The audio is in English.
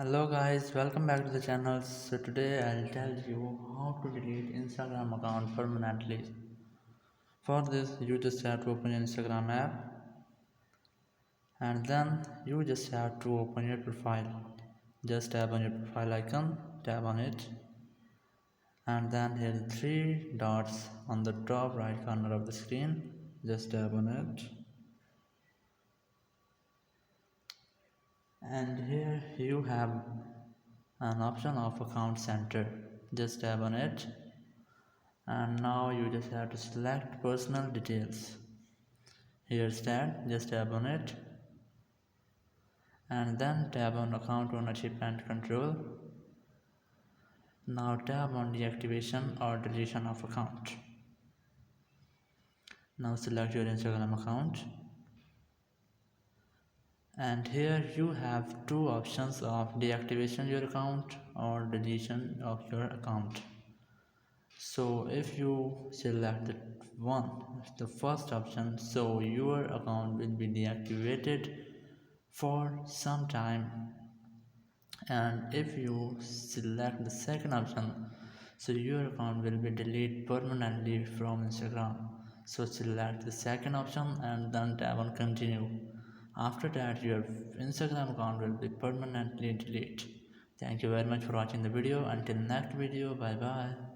Hello guys, welcome back to the channel. So today I'll tell you how to delete Instagram account permanently. For this you just have to open your Instagram app and then you just have to open your profile. Just tap on your profile icon, tap on it, and then here the three dots on the top right corner of the screen. Just tap on it. And here you have an option of account center. Just tap on it, and now you just have to select personal details. Here's that, just tap on it, and then tap on account ownership and control. Now tap on deactivation or deletion of account. Now select your Instagram account, and here you have two options of deactivation your account or deletion of your account. So if you select the first option, so your account will be deactivated for some time, and if you select the second option, so your account will be deleted permanently from Instagram. So select the second option and then tap on continue. After that your Instagram account will be permanently deleted. Thank you very much for watching the video. Until next video, bye bye.